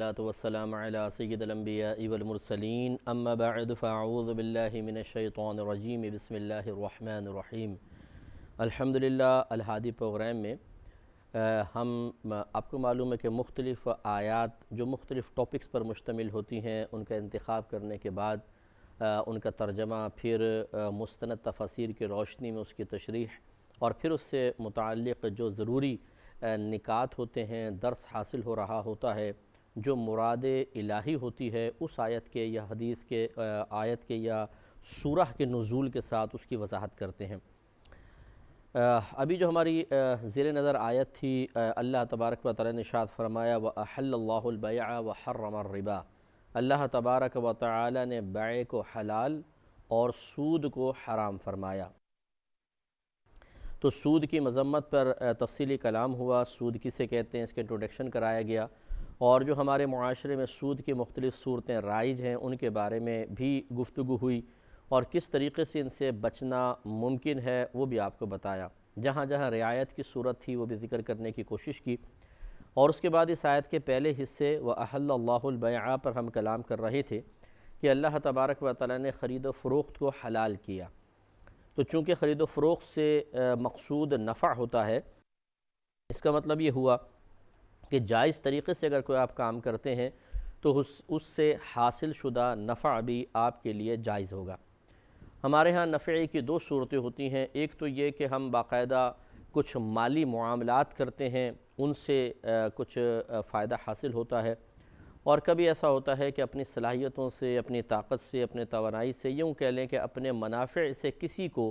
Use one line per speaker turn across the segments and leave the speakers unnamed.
والسلام علی سید الانبیاء والمرسلین اما بعد فاعوذ باللہ من الشیطان الرجیم بسم اللہ الرحمن الرحیم۔ الحمدللہ الہادی پروگرام میں ہم آپ کو معلوم ہے کہ مختلف آیات جو مختلف ٹاپکس پر مشتمل ہوتی ہیں ان کا انتخاب کرنے کے بعد ان کا ترجمہ، پھر مستند تفاسیر کی روشنی میں اس کی تشریح اور پھر اس سے متعلق جو ضروری نکات ہوتے ہیں، درس حاصل ہو رہا ہوتا ہے، جو مراد الہی ہوتی ہے اس آیت کے یا حدیث کے آیت کے یا سورہ کے نزول کے ساتھ اس کی وضاحت کرتے ہیں۔ ابھی جو ہماری زیر نظر آیت تھی، اللہ تبارک و تعالی نے ارشاد فرمایا وَأَحَلَّ اللَّهُ الْبَيْعَ وَحَرَّمَ الرِّبَا۔ اللہ تبارک و تعالی نے بیع کو حلال اور سود کو حرام فرمایا۔ تو سود کی مذمت پر تفصیلی کلام ہوا، سود کسے کہتے ہیں اس کے انٹروڈکشن کرایا گیا، اور جو ہمارے معاشرے میں سود کی مختلف صورتیں رائج ہیں ان کے بارے میں بھی گفتگو ہوئی، اور کس طریقے سے ان سے بچنا ممکن ہے وہ بھی آپ کو بتایا۔ جہاں جہاں رعایت کی صورت تھی وہ بھی ذکر کرنے کی کوشش کی، اور اس کے بعد اس آیت کے پہلے حصے وَأَحَلَّ اللَّهُ الْبَيْعَ پر ہم کلام کر رہے تھے کہ اللہ تبارک و تعالی نے خرید و فروخت کو حلال کیا۔ تو چونکہ خرید و فروخت سے مقصود نفع ہوتا ہے، اس کا مطلب یہ ہوا کہ جائز طریقے سے اگر کوئی آپ کام کرتے ہیں تو اس سے حاصل شدہ نفع بھی آپ کے لیے جائز ہوگا۔ ہمارے ہاں نفع کی دو صورتیں ہوتی ہیں، ایک تو یہ کہ ہم باقاعدہ کچھ مالی معاملات کرتے ہیں، ان سے کچھ فائدہ حاصل ہوتا ہے، اور کبھی ایسا ہوتا ہے کہ اپنی صلاحیتوں سے، اپنی طاقت سے، اپنے توانائی سے، یوں کہہ لیں کہ اپنے منافع سے کسی کو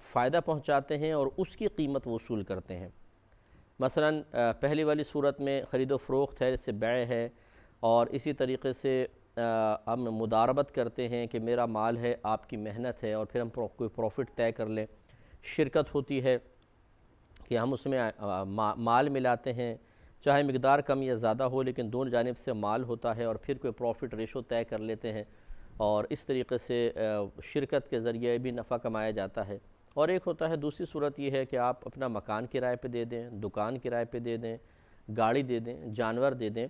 فائدہ پہنچاتے ہیں اور اس کی قیمت وصول کرتے ہیں۔ مثلاً پہلی والی صورت میں خرید و فروخت ہے، جیسے بیع ہے، اور اسی طریقے سے ہم مداربت کرتے ہیں کہ میرا مال ہے، آپ کی محنت ہے، اور پھر ہم کوئی پروفٹ طے کر لیں۔ شرکت ہوتی ہے کہ ہم اس میں مال ملاتے ہیں، چاہے مقدار کم یا زیادہ ہو لیکن دونوں جانب سے مال ہوتا ہے، اور پھر کوئی پروفٹ ریشو طے کر لیتے ہیں، اور اس طریقے سے شرکت کے ذریعے بھی نفع کمایا جاتا ہے۔ اور ایک ہوتا ہے دوسری صورت یہ ہے کہ آپ اپنا مکان کرائے پہ دے دیں، دکان کرائے پہ دے دیں، گاڑی دے دیں، جانور دے دیں،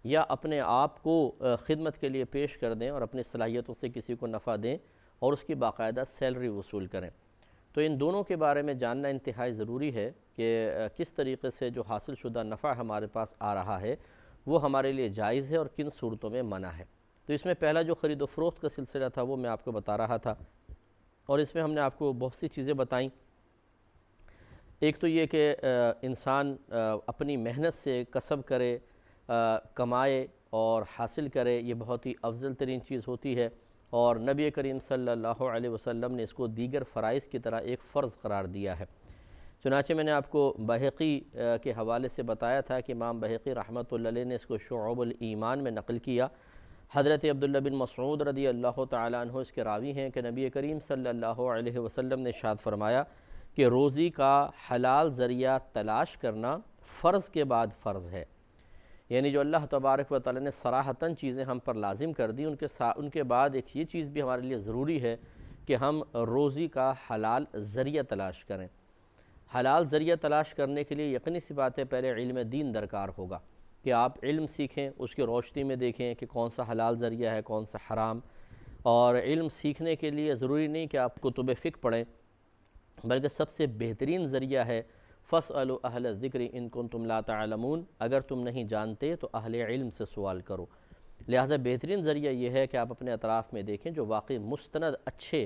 یا اپنے آپ کو خدمت کے لیے پیش کر دیں اور اپنی صلاحیتوں سے کسی کو نفع دیں اور اس کی باقاعدہ سیلری وصول کریں۔ تو ان دونوں کے بارے میں جاننا انتہائی ضروری ہے کہ کس طریقے سے جو حاصل شدہ نفع ہمارے پاس آ رہا ہے وہ ہمارے لیے جائز ہے اور کن صورتوں میں منع ہے۔ تو اس میں پہلا جو خرید و فروخت کا سلسلہ تھا وہ میں آپ کو بتا رہا تھا، اور اس میں ہم نے آپ کو بہت سی چیزیں بتائیں۔ ایک تو یہ کہ انسان اپنی محنت سے کسب کرے، کمائے اور حاصل کرے، یہ بہت ہی افضل ترین چیز ہوتی ہے، اور نبی کریم صلی اللہ علیہ وسلم نے اس کو دیگر فرائض کی طرح ایک فرض قرار دیا ہے۔ چنانچہ میں نے آپ کو بہقی کے حوالے سے بتایا تھا کہ امام بہقی رحمۃ اللہ علیہ نے اس کو شعب الایمان میں نقل کیا۔ حضرت عبداللہ بن مسعود رضی اللہ تعالیٰ عنہ اس کے راوی ہیں کہ نبی کریم صلی اللہ علیہ وسلم نے ارشاد فرمایا کہ روزی کا حلال ذریعہ تلاش کرنا فرض کے بعد فرض ہے، یعنی جو اللہ تبارک و تعالی نے صراحتاً چیزیں ہم پر لازم کر دی، ان کے بعد ایک یہ چیز بھی ہمارے لیے ضروری ہے کہ ہم روزی کا حلال ذریعہ تلاش کریں۔ حلال ذریعہ تلاش کرنے کے لیے یقینی سی بات ہے پہلے علم دین درکار ہوگا کہ آپ علم سیکھیں، اس کی روشنی میں دیکھیں کہ کون سا حلال ذریعہ ہے، کون سا حرام۔ اور علم سیکھنے کے لیے ضروری نہیں کہ آپ کتب فقہ پڑھیں، بلکہ سب سے بہترین ذریعہ ہے فَاسْأَلُوا أَهْلَ الذِّكْرِ إِن كُنتُمْ لَا تَعْلَمُونَ، اگر تم نہیں جانتے تو اہل علم سے سوال کرو۔ لہٰذا بہترین ذریعہ یہ ہے کہ آپ اپنے اطراف میں دیکھیں جو واقعی مستند اچھے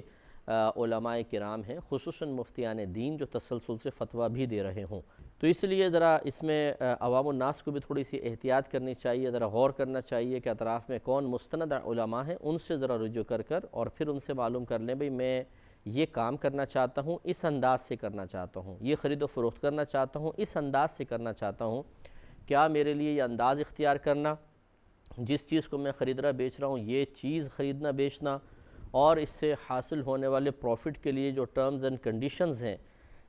علماء کرام ہیں، خصوصاً مفتیان دین جو تسلسل سے فتویٰ بھی دے رہے ہوں۔ تو اس لیے ذرا اس میں عوام الناس کو بھی تھوڑی سی احتیاط کرنی چاہیے، ذرا غور کرنا چاہیے کہ اطراف میں کون مستند علماء ہیں، ان سے ذرا رجوع کر اور پھر ان سے معلوم کر لیں بھئی میں یہ کام کرنا چاہتا ہوں، اس انداز سے کرنا چاہتا ہوں، یہ خرید و فروخت کرنا چاہتا ہوں، اس انداز سے کرنا چاہتا ہوں، کیا میرے لیے یہ انداز اختیار کرنا، جس چیز کو میں خرید رہا بیچ رہا ہوں یہ چیز خریدنا بیچنا، اور اس سے حاصل ہونے والے پروفٹ کے لیے جو ٹرمز اینڈ کنڈیشنز ہیں،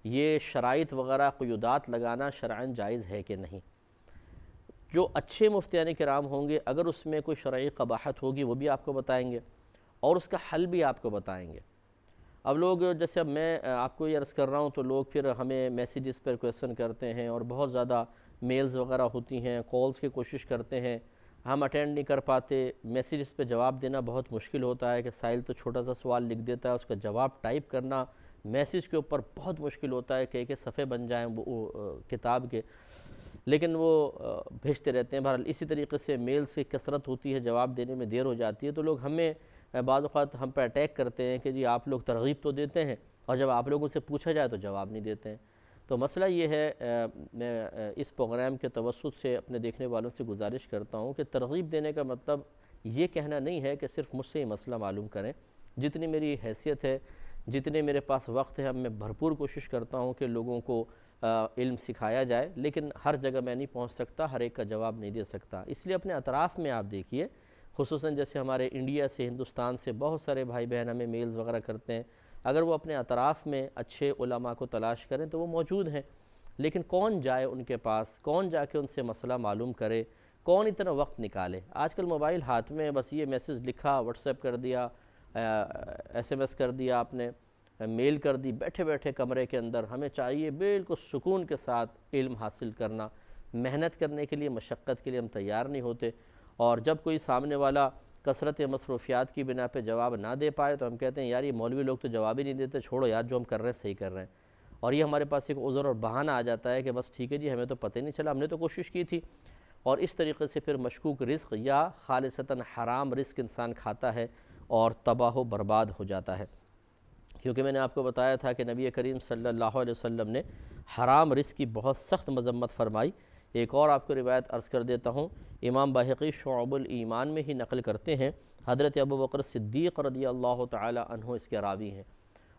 یہ شرائط وغیرہ قیودات لگانا شرعاً جائز ہے کہ نہیں۔ جو اچھے مفتیان کرام ہوں گے اگر اس میں کوئی شرعی قباحت ہوگی وہ بھی آپ کو بتائیں گے، اور اس کا حل بھی آپ کو بتائیں گے۔ اب لوگ جیسے اب میں آپ کو یہ عرض کر رہا ہوں تو لوگ پھر ہمیں میسیجز پر کویسچن کرتے ہیں اور بہت زیادہ میلز وغیرہ ہوتی ہیں، کالز کی کوشش کرتے ہیں، ہم اٹینڈ نہیں کر پاتے، میسیجز پہ جواب دینا بہت مشکل ہوتا ہے کہ سائل تو چھوٹا سا سوال لکھ دیتا ہے، اس کا جواب ٹائپ کرنا میسیج کے اوپر بہت مشکل ہوتا ہے کہ صفحے بن جائیں وہ کتاب کے، لیکن وہ بھیجتے رہتے ہیں۔ بہرحال اسی طریقے سے میلز کی کثرت ہوتی ہے، جواب دینے میں دیر ہو جاتی ہے، تو لوگ ہمیں بعض اوقات ہم پہ اٹیک کرتے ہیں کہ جی آپ لوگ ترغیب تو دیتے ہیں اور جب آپ لوگوں سے پوچھا جائے تو جواب نہیں دیتے ہیں۔ تو مسئلہ یہ ہے، میں اس پروگرام کے توسط سے اپنے دیکھنے والوں سے گزارش کرتا ہوں کہ ترغیب دینے کا مطلب یہ کہنا نہیں ہے کہ صرف مجھ سے یہ مسئلہ معلوم کریں، جتنی میری حیثیت ہے، جتنے میرے پاس وقت ہے، میں بھرپور کوشش کرتا ہوں کہ لوگوں کو علم سکھایا جائے، لیکن ہر جگہ میں نہیں پہنچ سکتا، ہر ایک کا جواب نہیں دے سکتا۔ اس لیے اپنے اطراف میں آپ دیکھیے، خصوصاً جیسے ہمارے انڈیا سے، ہندوستان سے بہت سارے بھائی بہن ہمیں میلز وغیرہ کرتے ہیں، اگر وہ اپنے اطراف میں اچھے علماء کو تلاش کریں تو وہ موجود ہیں، لیکن کون جائے ان کے پاس، کون جا کے ان سے مسئلہ معلوم کرے، کون اتنا وقت نکالے؟ آج کل موبائل ہاتھ میں، بس یہ میسیج لکھا، واٹس ایپ کر دیا، ایس ایم ایس کر دیا آپ نے، میل کر دی، بیٹھے بیٹھے کمرے کے اندر۔ ہمیں چاہیے بالکل سکون کے ساتھ علم حاصل کرنا، محنت کرنے کے لیے، مشقت کے لیے ہم تیار نہیں ہوتے، اور جب کوئی سامنے والا کثرت مصروفیات کی بنا پہ جواب نہ دے پائے تو ہم کہتے ہیں یار یہ مولوی لوگ تو جواب ہی نہیں دیتے، چھوڑو یار جو ہم کر رہے ہیں صحیح کر رہے ہیں، اور یہ ہمارے پاس ایک عذر اور بہانہ آ جاتا ہے کہ بس ٹھیک ہے جی ہمیں تو پتہ ہی نہیں چلا، ہم نے تو کوشش کی تھی، اور اس طریقے سے پھر مشکوک رزق یا خالصتاً حرام رزق انسان کھاتا ہے اور تباہ و برباد ہو جاتا ہے۔ کیونکہ میں نے آپ کو بتایا تھا کہ نبی کریم صلی اللہ علیہ وسلم نے حرام رزق کی بہت سخت مذمت فرمائی۔ ایک اور آپ کو روایت عرض کر دیتا ہوں، امام بہقی شعب الایمان میں ہی نقل کرتے ہیں، حضرت ابوبکر صدیق رضی اللہ تعالی عنہ اس کے راوی ہیں،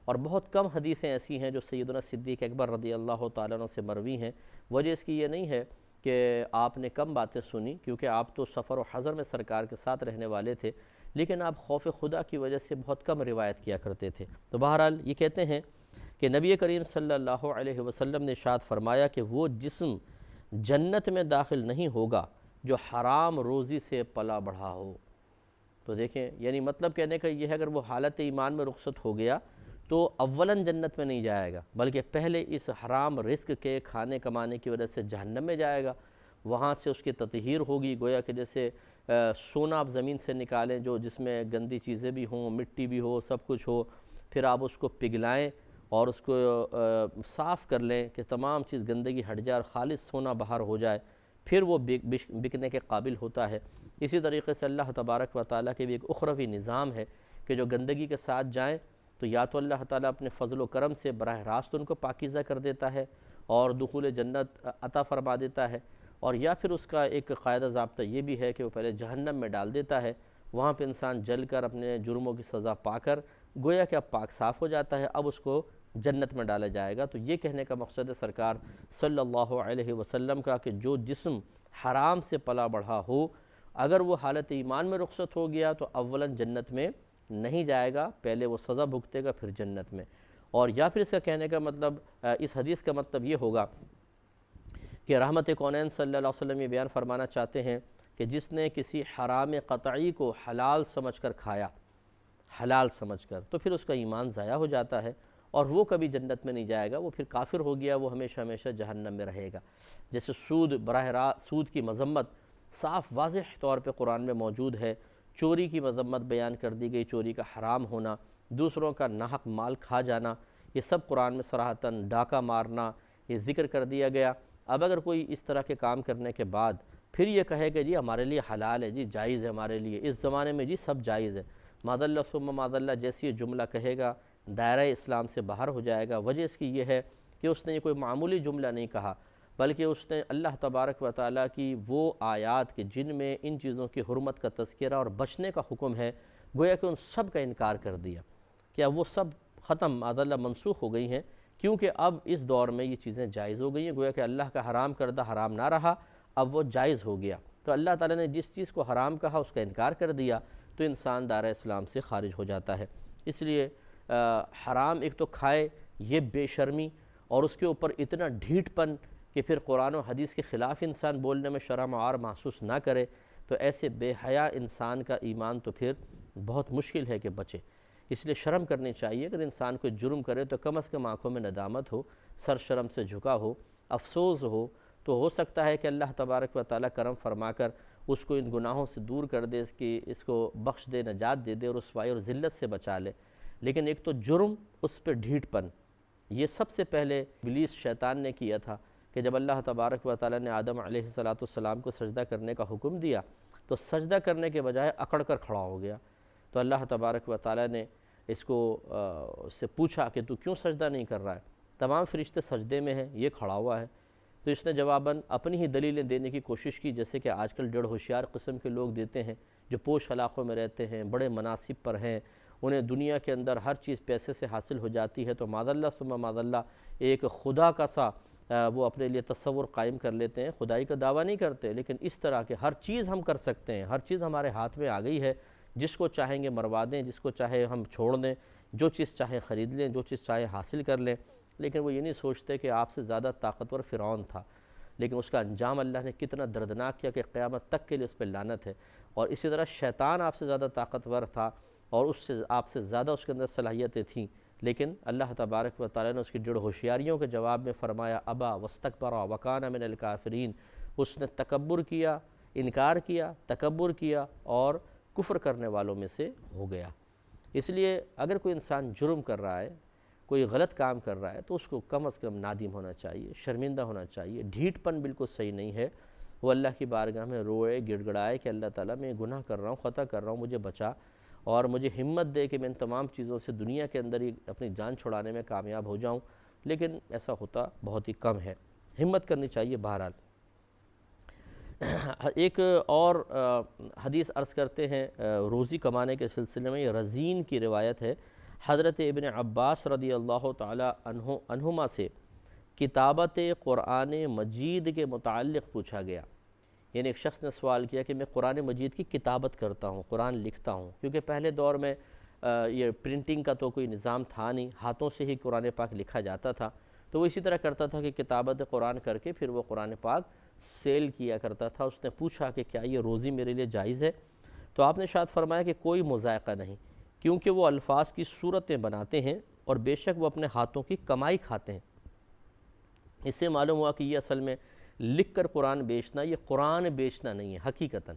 اور بہت کم حدیثیں ایسی ہیں جو سیدنا صدیق اکبر رضی اللہ تعالیٰ عنہ سے مروی ہیں۔ وجہ اس کی یہ نہیں ہے کہ آپ نے کم باتیں سنی، کیونکہ آپ تو سفر و حضر میں سرکار کے ساتھ رہنے والے تھے، لیکن آپ خوف خدا کی وجہ سے بہت کم روایت کیا کرتے تھے۔ تو بہرحال یہ کہتے ہیں کہ نبی کریم صلی اللہ علیہ وسلم نے ارشاد فرمایا کہ وہ جسم جنت میں داخل نہیں ہوگا جو حرام روزی سے پلا بڑھا ہو۔ تو دیکھیں، یعنی مطلب کہنے کا یہ ہے اگر وہ حالت ایمان میں رخصت ہو گیا تو اولاً جنت میں نہیں جائے گا، بلکہ پہلے اس حرام رزق کے کھانے کمانے کی وجہ سے جہنم میں جائے گا، وہاں سے اس کی تطہیر ہوگی، گویا کہ جیسے سونا آپ زمین سے نکالیں جو جس میں گندی چیزیں بھی ہوں، مٹی بھی ہو، سب کچھ ہو، پھر آپ اس کو پگھلائیں اور اس کو صاف کر لیں کہ تمام چیز گندگی ہٹ جائے اور خالص سونا باہر ہو جائے، پھر وہ بکنے کے قابل ہوتا ہے۔ اسی طریقے سے اللہ تبارک و تعالیٰ کے بھی ایک اخروی نظام ہے کہ جو گندگی کے ساتھ جائیں تو یا تو اللہ تعالیٰ اپنے فضل و کرم سے براہ راست ان کو پاکیزہ کر دیتا ہے اور دخول جنت عطا فرما دیتا ہے، اور یا پھر اس کا ایک قاعدہ ضابطہ یہ بھی ہے کہ وہ پہلے جہنم میں ڈال دیتا ہے، وہاں پہ انسان جل کر اپنے جرموں کی سزا پا کر گویا کہ اب پاک صاف ہو جاتا ہے، اب اس کو جنت میں ڈالا جائے گا۔ تو یہ کہنے کا مقصد ہے سرکار صلی اللہ علیہ وسلم کا کہ جو جسم حرام سے پلا بڑھا ہو، اگر وہ حالت ایمان میں رخصت ہو گیا تو اولاً جنت میں نہیں جائے گا، پہلے وہ سزا بھگتے گا پھر جنت میں۔ اور یا پھر اس کا کہنے کا مطلب، اس حدیث کا مطلب یہ ہوگا کہ رحمت کونین صلی اللہ علیہ وسلم یہ بیان فرمانا چاہتے ہیں کہ جس نے کسی حرام قطعی کو حلال سمجھ کر کھایا، حلال سمجھ کر، تو پھر اس کا ایمان ضائع ہو جاتا ہے اور وہ کبھی جنت میں نہیں جائے گا، وہ پھر کافر ہو گیا، وہ ہمیشہ ہمیشہ جہنم میں رہے گا۔ جیسے سود، براہ راست سود کی مذمت صاف واضح طور پہ قرآن میں موجود ہے، چوری کی مذمت بیان کر دی گئی، چوری کا حرام ہونا، دوسروں کا ناحق مال کھا جانا، یہ سب قرآن میں صراحتاً، ڈاکہ مارنا، یہ ذکر کر دیا گیا۔ اب اگر کوئی اس طرح کے کام کرنے کے بعد پھر یہ کہے کہ جی ہمارے لیے حلال ہے، جی جائز ہے ہمارے لیے، اس زمانے میں جی سب جائز ہے، معاذ اللہ ثم معاذ اللہ جیسی یہ جملہ کہے گا دائرہ اسلام سے باہر ہو جائے گا۔ وجہ اس کی یہ ہے کہ اس نے یہ کوئی معمولی جملہ نہیں کہا، بلکہ اس نے اللہ تبارک و تعالیٰ کی وہ آیات کہ جن میں ان چیزوں کی حرمت کا تذکرہ اور بچنے کا حکم ہے، گویا کہ ان سب کا انکار کر دیا کہ اب وہ سب ختم، معاذ اللہ منسوخ ہو گئی ہیں، کیونکہ اب اس دور میں یہ چیزیں جائز ہو گئی ہیں، گویا کہ اللہ کا حرام کردہ حرام نہ رہا، اب وہ جائز ہو گیا۔ تو اللہ تعالیٰ نے جس چیز کو حرام کہا اس کا انکار کر دیا تو انسان دائرہ اسلام سے خارج ہو جاتا ہے۔ اس لیے حرام ایک تو کھائے، یہ بے شرمی، اور اس کے اوپر اتنا ڈھیٹ پن کہ پھر قرآن و حدیث کے خلاف انسان بولنے میں شرم و عار محسوس نہ کرے، تو ایسے بے حیا انسان کا ایمان تو پھر بہت مشکل ہے کہ بچے۔ اس لیے شرم کرنی چاہیے، اگر انسان کوئی جرم کرے تو کم از کم آنکھوں میں ندامت ہو، سر شرم سے جھکا ہو، افسوس ہو، تو ہو سکتا ہے کہ اللہ تبارک و تعالیٰ کرم فرما کر اس کو ان گناہوں سے دور کر دے، اس کو بخش دے، نجات دے دے اور رسوائی اور ذلت سے بچا لے۔ لیکن ایک تو جرم، اس پہ ڈھیٹ پن، یہ سب سے پہلے ابلیس شیطان نے کیا تھا کہ جب اللہ تبارک و تعالیٰ نے آدم علیہ السلام کو سجدہ کرنے کا حکم دیا تو سجدہ کرنے کے بجائے اکڑ کر کھڑا ہو گیا۔ تو اللہ تبارک و تعالیٰ نے اس کو سے پوچھا کہ تو کیوں سجدہ نہیں کر رہا ہے؟ تمام فرشتے سجدے میں ہیں، یہ کھڑا ہوا ہے۔ تو اس نے جواباً اپنی ہی دلیلیں دینے کی کوشش کی، جیسے کہ آج کل ڈیڑھ ہوشیار قسم کے لوگ دیتے ہیں، جو پوش علاقوں میں رہتے ہیں، بڑے مناصب پر ہیں، انہیں دنیا کے اندر ہر چیز پیسے سے حاصل ہو جاتی ہے، تو معاذ اللہ ثم معاذ اللہ ایک خدا کا سا وہ اپنے لیے تصور قائم کر لیتے ہیں۔ خدائی کا دعویٰ نہیں کرتے، لیکن اس طرح کے ہر چیز ہم کر سکتے ہیں، ہر چیز ہمارے ہاتھ میں آ گئی ہے، جس کو چاہیں گے مروا دیں، جس کو چاہے ہم چھوڑ دیں، جو چیز چاہیں خرید لیں، جو چیز چاہیں حاصل کر لیں۔ لیکن وہ یہ نہیں سوچتے کہ آپ سے زیادہ طاقتور فرعون تھا، لیکن اس کا انجام اللہ نے کتنا دردناک کیا کہ قیامت تک کے لیے اس پہ لعنت ہے۔ اور اسی طرح شیطان آپ سے زیادہ طاقتور تھا اور اس سے آپ سے زیادہ اس کے اندر صلاحیتیں تھیں، لیکن اللہ تبارک و تعالیٰ نے اس کی جڑ ہوشیاریوں کے جواب میں فرمایا ابا واستکبر وکان من الکافرین، اس نے تکبر کیا، انکار کیا، تکبر کیا اور کفر کرنے والوں میں سے ہو گیا۔ اس لیے اگر کوئی انسان جرم کر رہا ہے، کوئی غلط کام کر رہا ہے، تو اس کو کم از کم نادم ہونا چاہیے، شرمندہ ہونا چاہیے۔ ڈھیٹ پن بالکل صحیح نہیں ہے، وہ اللہ کی بارگاہ میں روئے گڑ گڑائے کہ اللہ تعالیٰ میں گناہ کر رہا ہوں، خطا کر رہا ہوں، مجھے بچا اور مجھے ہمت دے کہ میں ان تمام چیزوں سے دنیا کے اندر ہی اپنی جان چھڑانے میں کامیاب ہو جاؤں۔ لیکن ایسا ہوتا بہت ہی کم ہے، ہمت کرنی چاہیے۔ بہرحال ایک اور حدیث عرض کرتے ہیں روزی کمانے کے سلسلے میں، یہ رزین کی روایت ہے۔ حضرت ابن عباس رضی اللہ تعالی عنہما سے کتابت قرآن مجید کے متعلق پوچھا گیا، یعنی ایک شخص نے سوال کیا کہ میں قرآن مجید کی کتابت کرتا ہوں، قرآن لکھتا ہوں، کیونکہ پہلے دور میں یہ پرنٹنگ کا تو کوئی نظام تھا نہیں، ہاتھوں سے ہی قرآن پاک لکھا جاتا تھا، تو وہ اسی طرح کرتا تھا کہ کتابت قرآن کر کے پھر وہ قرآن پاک سیل کیا کرتا تھا۔ اس نے پوچھا کہ کیا یہ روزی میرے لیے جائز ہے؟ تو آپ نے شاید فرمایا کہ کوئی مذائقہ نہیں، کیونکہ وہ الفاظ کی صورتیں بناتے ہیں اور بے شک وہ اپنے ہاتھوں کی کمائی کھاتے ہیں۔ اس سے معلوم ہوا کہ یہ اصل میں لکھ کر قرآن بیچنا، یہ قرآن بیچنا نہیں ہے، حقیقتاً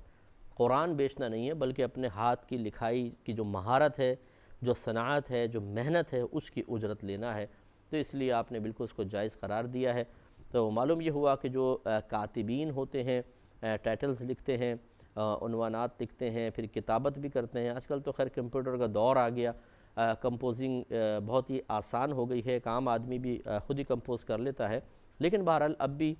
قرآن بیچنا نہیں ہے، بلکہ اپنے ہاتھ کی لکھائی کی جو مہارت ہے، جو صنعت ہے، جو محنت ہے، اس کی اجرت لینا ہے۔ تو اس لیے آپ نے بالکل اس کو جائز قرار دیا ہے۔ تو معلوم یہ ہوا کہ جو کاتبین ہوتے ہیں، ٹائٹلز لکھتے ہیں، عنوانات لکھتے ہیں، پھر کتابت بھی کرتے ہیں۔ آج کل تو خیر کمپیوٹر کا دور آ گیا، کمپوزنگ بہت ہی آسان ہو گئی ہے، ایک عام آدمی بھی خود ہی کمپوز کر لیتا ہے، لیکن بہرحال اب بھی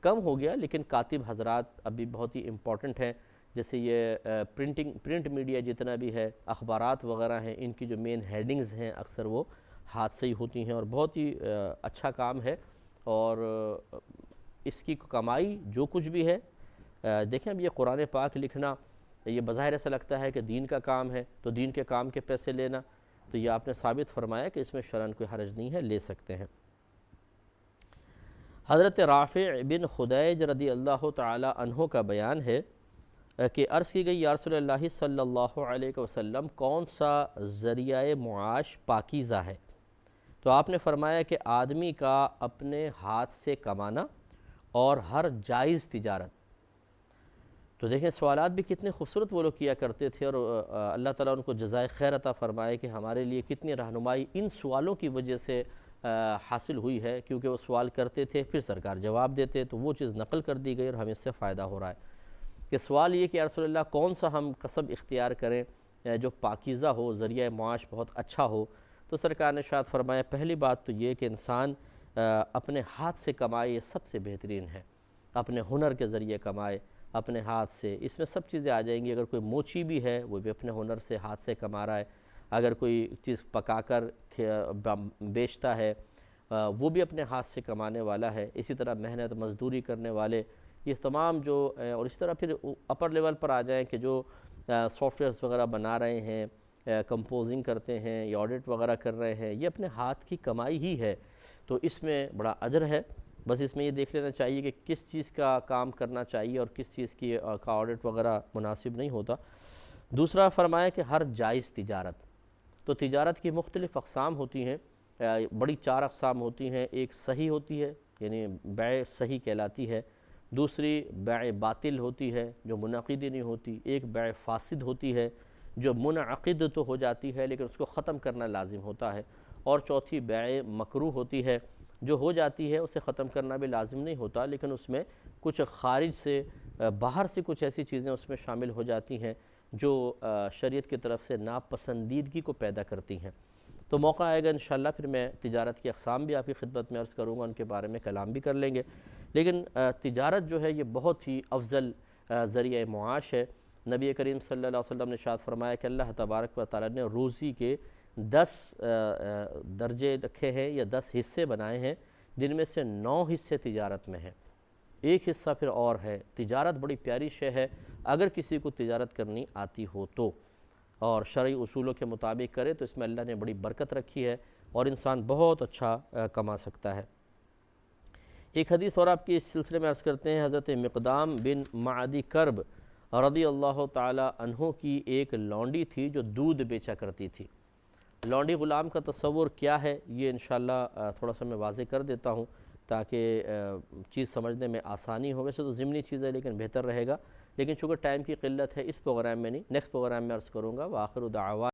کم ہو گیا، لیکن کاتب حضرات اب بھی بہت ہی امپورٹنٹ ہیں۔ جیسے یہ پرنٹ میڈیا جتنا بھی ہے، اخبارات وغیرہ ہیں، ان کی جو مین ہیڈنگز ہیں اکثر وہ ہاتھ سے ہی ہوتی ہیں اور بہت ہی اچھا کام ہے۔ اور اس کی کمائی جو کچھ بھی ہے، دیکھیں اب یہ قرآن پاک لکھنا، یہ بظاہر ایسا لگتا ہے کہ دین کا کام ہے، تو دین کے کام کے پیسے لینا، تو یہ آپ نے ثابت فرمایا کہ اس میں شرعاً کوئی حرج نہیں ہے، لے سکتے ہیں۔ حضرت رافع بن خدیج رضی اللہ تعالی عنہ کا بیان ہے کہ عرض کی گئی یا رسول اللہ صلی اللہ علیہ وسلم، کون سا ذریعہ معاش پاکیزہ ہے؟ تو آپ نے فرمایا کہ آدمی کا اپنے ہاتھ سے کمانا اور ہر جائز تجارت۔ تو دیکھیں سوالات بھی کتنے خوبصورت وہ لوگ کیا کرتے تھے، اور اللہ تعالیٰ ان کو جزائے خیر عطا فرمائے کہ ہمارے لیے کتنی رہنمائی ان سوالوں کی وجہ سے حاصل ہوئی ہے، کیونکہ وہ سوال کرتے تھے پھر سرکار جواب دیتے، تو وہ چیز نقل کر دی گئی اور ہمیں اس سے فائدہ ہو رہا ہے۔ کہ سوال یہ کہ یا رسول اللہ کون سا ہم کسب اختیار کریں جو پاکیزہ ہو، ذریعہ معاش بہت اچھا ہو؟ تو سرکار نے شاید فرمایا پہلی بات تو یہ کہ انسان اپنے ہاتھ سے کمائے، یہ سب سے بہترین ہے۔ اپنے ہنر کے ذریعے کمائے، اپنے ہاتھ سے، اس میں سب چیزیں آ جائیں گی۔ اگر کوئی موچی بھی ہے وہ بھی اپنے ہنر سے، ہاتھ سے کما رہا ہے۔ اگر کوئی چیز پکا کر بیچتا ہے وہ بھی اپنے ہاتھ سے کمانے والا ہے۔ اسی طرح محنت مزدوری کرنے والے، یہ تمام جو اور اس طرح پھر اپر لیول پر آ جائیں کہ جو سافٹ ویئرز وغیرہ بنا رہے ہیں، کمپوزنگ کرتے ہیں یا آڈٹ وغیرہ کر رہے ہیں، یہ اپنے ہاتھ کی کمائی ہی ہے، تو اس میں بڑا اجر ہے۔ بس اس میں یہ دیکھ لینا چاہیے کہ کس چیز کا کام کرنا چاہیے اور کس چیز کی کا آڈٹ وغیرہ مناسب نہیں ہوتا۔ دوسرا فرمایا کہ ہر جائز تجارت، تو تجارت کی مختلف اقسام ہوتی ہیں، بڑی 4 اقسام ہوتی ہیں۔ ایک صحیح ہوتی ہے، یعنی بیع صحیح کہلاتی ہے، دوسری بیع باطل ہوتی ہے جو منعقد نہیں ہوتی، ایک بیع فاسد ہوتی ہے جو منعقد تو ہو جاتی ہے لیکن اس کو ختم کرنا لازم ہوتا ہے، اور چوتھی بیع مکروہ ہوتی ہے جو ہو جاتی ہے اسے ختم کرنا بھی لازم نہیں ہوتا لیکن اس میں کچھ خارج سے باہر سے کچھ ایسی چیزیں اس میں شامل ہو جاتی ہیں جو شریعت کی طرف سے ناپسندیدگی کو پیدا کرتی ہیں۔ تو موقع آئے گا انشاءاللہ پھر میں تجارت کی اقسام بھی آپ کی خدمت میں عرض کروں گا، ان کے بارے میں کلام بھی کر لیں گے، لیکن تجارت جو ہے یہ بہت ہی افضل ذریعہ معاش ہے۔ نبی کریم صلی اللہ علیہ وسلم نے ارشاد فرمایا کہ اللہ تبارک و تعالی نے روزی کے 10 درجے رکھے ہیں یا 10 حصے بنائے ہیں، جن میں سے 9 حصے تجارت میں ہیں، ایک حصہ پھر اور ہے۔ تجارت بڑی پیاری شے ہے، اگر کسی کو تجارت کرنی آتی ہو تو، اور شرعی اصولوں کے مطابق کرے تو اس میں اللہ نے بڑی برکت رکھی ہے اور انسان بہت اچھا کما سکتا ہے۔ ایک حدیث اور آپ کی اس سلسلے میں عرض کرتے ہیں، حضرت مقدام بن معدی کرب رضی اللہ تعالی عنہ کی ایک لونڈی تھی جو دودھ بیچا کرتی تھی۔ لونڈی غلام کا تصور کیا ہے یہ انشاءاللہ تھوڑا سا میں واضح کر دیتا ہوں تاکہ چیز سمجھنے میں آسانی ہو۔ ویسے تو ضمنی چیز ہے لیکن بہتر رہے گا، لیکن چونکہ ٹائم کی قلت ہے اس پروگرام میں نہیں، نیکسٹ پروگرام میں عرض کروں گا۔ وآخر دعوانا